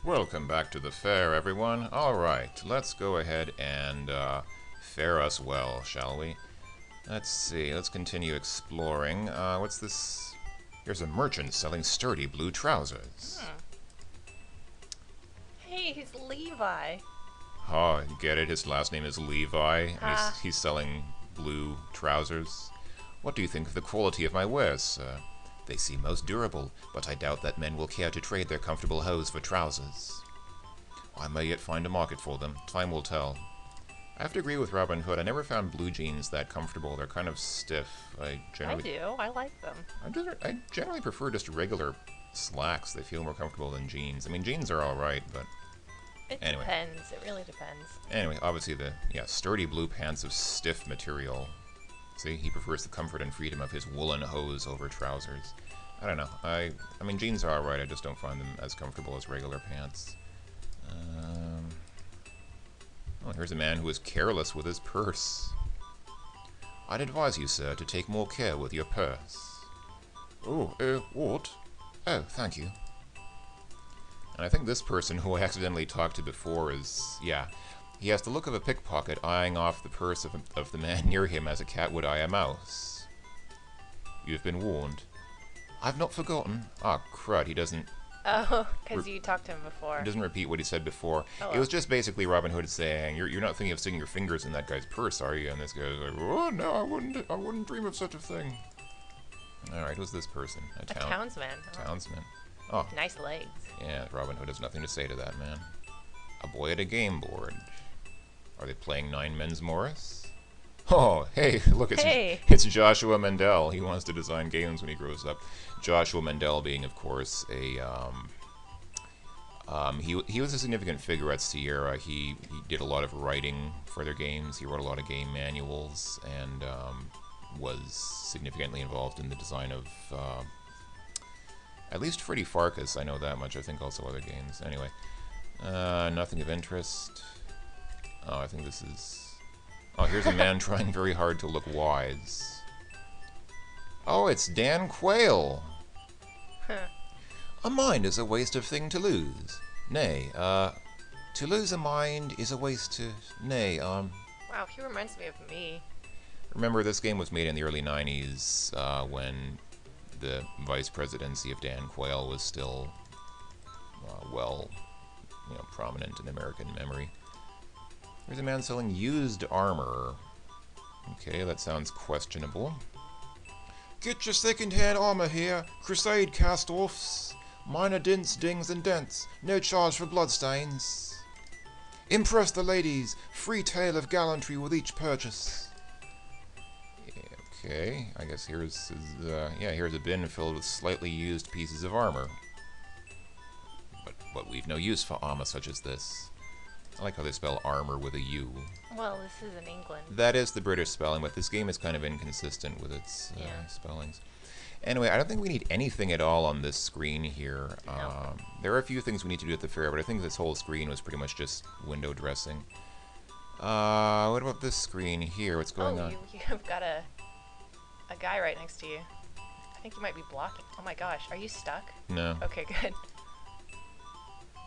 Welcome back to the fair, everyone. Alright, let's go ahead and fare us well, shall we? Let's see, let's continue exploring. What's this? Here's a merchant selling sturdy blue trousers. Hey, he's Levi. Oh, you get it? His last name is Levi, and Ah. he's selling blue trousers. What do you think of the quality of my wares, sir? They seem most durable, but I doubt that men will care to trade their comfortable hose for trousers. I may yet find a market for them. Time will tell. I have to agree with Robin Hood. I never found blue jeans that comfortable. They're kind of stiff. I do. I like them. I generally prefer just regular slacks. They feel more comfortable than jeans. I mean, jeans are alright, but It anyway. depends. It really depends. Anyway, obviously the sturdy blue pants of stiff material. See, he prefers the comfort and freedom of his woolen hose over trousers. I don't know. I mean, jeans are alright. I just don't find them as comfortable as regular pants. Oh, here's a man who is careless with his purse. I'd advise you, sir, to take more care with your purse. Oh, what? Oh, thank you. And I think this person who I accidentally talked to before is, he has the look of a pickpocket eyeing off the purse of the man near him as a cat would eye a mouse. You've been warned. I've not forgotten. Ah, crud, he doesn't Oh, because you talked to him before. repeat what he said before. Oh, It well. was just basically Robin Hood saying, you're not thinking of sticking your fingers in that guy's purse, are you? And this guy's like, oh, no, I wouldn't dream of such a thing. Alright, who's this person? A townsman. Oh, Townsman. Oh, nice legs. yeah, Robin Hood has nothing to say to that, man. A boy at a game board. Are they playing Nine Men's Morris? Oh, hey, look, Hey. it's Joshua Mendel. He wants to design games when he grows up. Joshua Mendel being, of course, he was a significant figure at Sierra. He did a lot of writing for their games. He wrote a lot of game manuals and was significantly involved in the design of at least Freddy Farkas. I know that much. I think also other games. Anyway, nothing of interest. Oh, I think this is... Oh, here's a man trying very hard to look wise. Oh, it's Dan Quayle. A mind is a waste of thing to lose. Nay, to lose a mind is a waste to... Nay, Wow, he reminds me of me. Remember, this game was made in the early 90s, when the vice presidency of Dan Quayle was still, prominent in American memory. There's a man selling used armor. Okay, that sounds questionable. Get your second-hand armor here. Crusade cast-offs. Minor dints, dings, and dents. No charge for bloodstains. Impress the ladies. Free tale of gallantry with each purchase. Okay, I guess here's a bin filled with slightly used pieces of armor. But we've no use for armor such as this. I like how they spell armor with a U. Well, this is in England. That is the British spelling, but this game is kind of inconsistent with its spellings. Anyway, I don't think we need anything at all on this screen here. No. There are a few things we need to do at the fair, but I think this whole screen was pretty much just window dressing. What about this screen here? What's going on? You've got a guy right next to you. I think you might be blocking. Oh my gosh, are you stuck? No. Okay, good.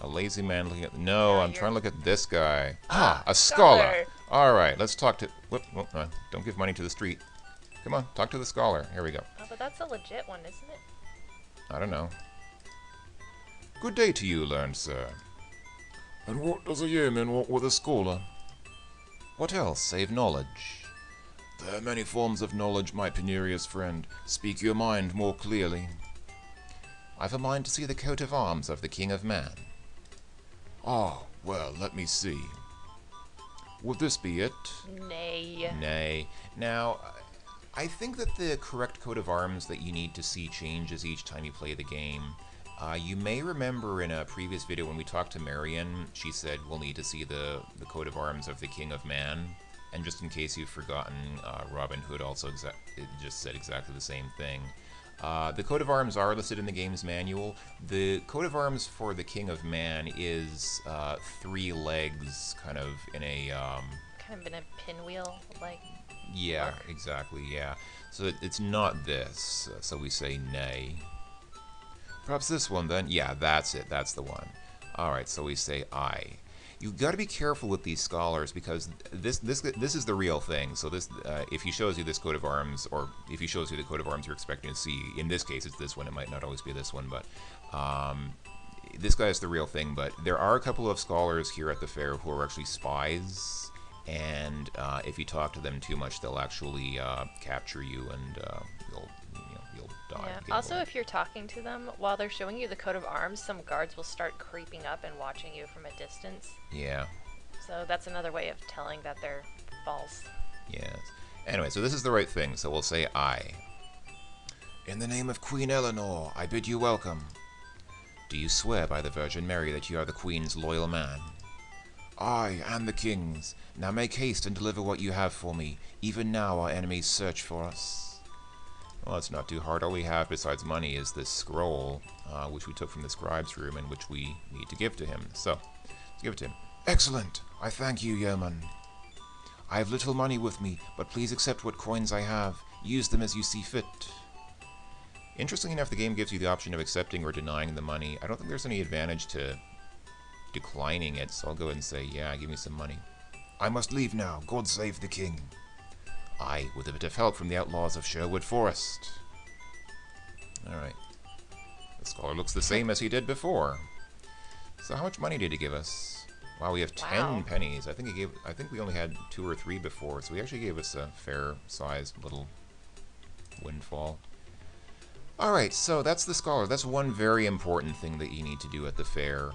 A lazy man looking at... No, Yeah, I'm trying to look at this guy. Ah, a scholar. scholar. Alright, let's talk to... Whoop, don't give money to the street. Come on, talk to the scholar. Here we go. Oh, but that's a legit one, isn't it? I don't know. Good day to you, learned sir. And what does a yeoman want with a scholar? What else save knowledge? There are many forms of knowledge, my penurious friend. Speak your mind more clearly. I've a mind to see the coat of arms of the King of Man. Ah, well, let me see. Would this be it? Nay. Nay. Now, I think that the correct coat of arms that you need to see changes each time you play the game. You may remember in a previous video when we talked to Marian, she said we'll need to see the coat of arms of the King of Man. And just in case you've forgotten, Robin Hood also just said exactly the same thing. The coat of arms are listed in the game's manual. The coat of arms for the King of Man is 3 legs, kind of in a... Kind of in a pinwheel, like... Yeah, exactly, yeah. So it's not this, so we say nay. Perhaps this one then? Yeah, that's it, that's the one. Alright, so we say I. You've got to be careful with these scholars because this is the real thing. So this, if he shows you this coat of arms, or if he shows you the coat of arms you're expecting to see, in this case it's this one. It might not always be this one, but this guy is the real thing. But there are a couple of scholars here at the fair who are actually spies, and if you talk to them too much, they'll actually capture you, and you'll die. Yeah. Also, if you're talking to them while they're showing you the coat of arms, some guards will start creeping up and watching you from a distance. Yeah. So that's another way of telling that they're false. Yes. Anyway, so this is the right thing, so we'll say I. In the name of Queen Eleanor, I bid you welcome. Do you swear by the Virgin Mary that you are the Queen's loyal man? I and the King's. Now make haste and deliver what you have for me. Even now our enemies search for us. Well, it's not too hard. All we have besides money is this scroll, which we took from the scribe's room and which we need to give to him. So, let's give it to him. Excellent! I thank you, yeoman. I have little money with me, but please accept what coins I have. Use them as you see fit. Interestingly enough, the game gives you the option of accepting or denying the money. I don't think there's any advantage to declining it, so I'll go ahead and say, yeah, give me some money. I must leave now. God save the king. I, with a bit of help from the outlaws of Sherwood Forest. Alright. The scholar looks the same as he did before. So how much money did he give us? Wow, we have 10 pennies. I think we only had 2 or 3 before, so he actually gave us a fair-sized little windfall. Alright, so that's the scholar. That's one very important thing that you need to do at the fair.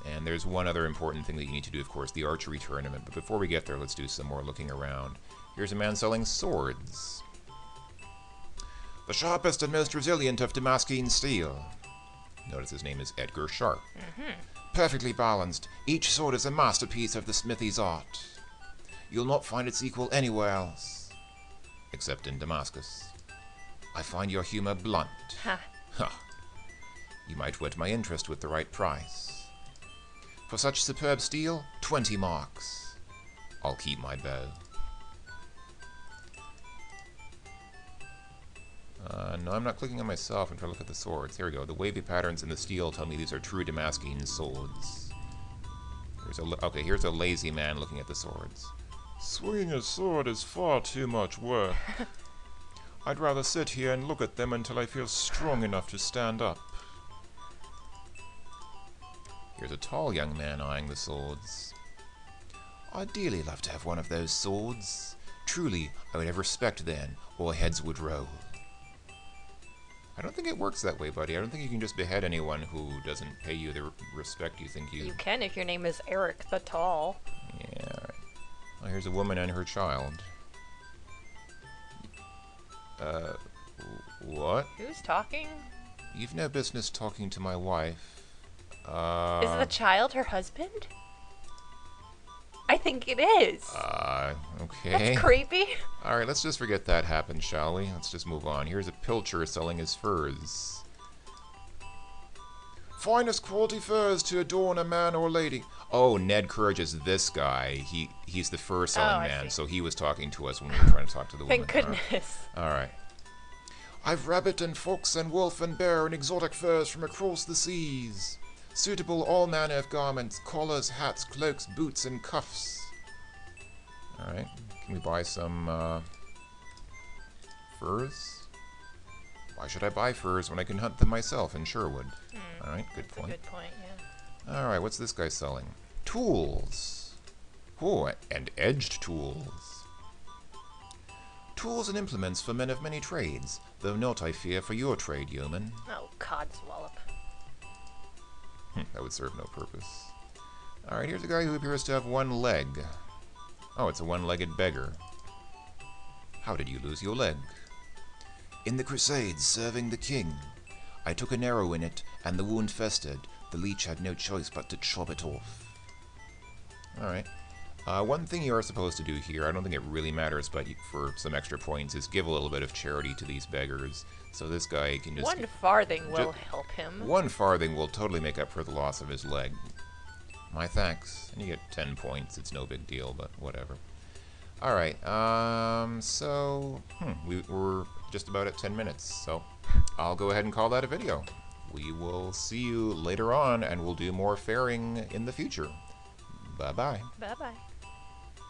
And there's one other important thing that you need to do, of course, the archery tournament. But before we get there, let's do some more looking around. Here's a man selling swords. The sharpest and most resilient of Damascene steel. Notice his name is Edgar Sharp. Perfectly balanced. Each sword is a masterpiece of the smithy's art. You'll not find its equal anywhere else. Except in Damascus. I find your humor blunt. Ha. Ha. You might whet my interest with the right price. For such superb steel, 20 marks. I'll keep my bow. No, I'm not clicking on myself. I'm trying to look at the swords. Here we go. The wavy patterns in the steel tell me these are true Damascene swords. Here's a lazy man looking at the swords. Swinging a sword is far too much work. I'd rather sit here and look at them until I feel strong enough to stand up. Here's a tall young man eyeing the swords. I'd dearly love to have one of those swords. Truly, I would have respect then, or heads would roll. I don't think it works that way, buddy. I don't think you can just behead anyone who doesn't pay you the respect you think you... You can if your name is Eric the Tall. Yeah, alright. Well, here's a woman and her child. What? Who's talking? You've no business talking to my wife. Is the child her husband? I think it is. Okay. That's creepy. Alright, let's just forget that happened, shall we? Let's just move on. Here's a pilcher selling his furs. Finest quality furs to adorn a man or lady. Oh, Ned Courage is this guy. He's the fur selling man, so he was talking to us when we were trying to talk to the woman. Thank goodness. Alright. I've rabbit and fox and wolf and bear and exotic furs from across the seas. Suitable all manner of garments, collars, hats, cloaks, boots, and cuffs. Alright, can we buy some furs? Why should I buy furs when I can hunt them myself in Sherwood? Alright, good point. That's a good point, yeah. Alright, what's this guy selling? Tools. Oh, and edged tools. Tools and implements for men of many trades, though not, I fear, for your trade, yeoman. Oh, codswallop. That would serve no purpose. Alright, here's a guy who appears to have one leg. Oh, it's a one-legged beggar. How did you lose your leg? In the Crusades, serving the king. I took an arrow in it, and the wound festered. The leech had no choice but to chop it off. Alright. One thing you are supposed to do here, I don't think it really matters, but for some extra points, is give a little bit of charity to these beggars. So this guy can just... 1 farthing will help him. 1 farthing will totally make up for the loss of his leg. My thanks. And you get 10 points. It's no big deal, but whatever. Alright, we're just about at 10 minutes, so I'll go ahead and call that a video. we will see you later on, and we'll do more fairing in the future. Bye bye. Bye bye.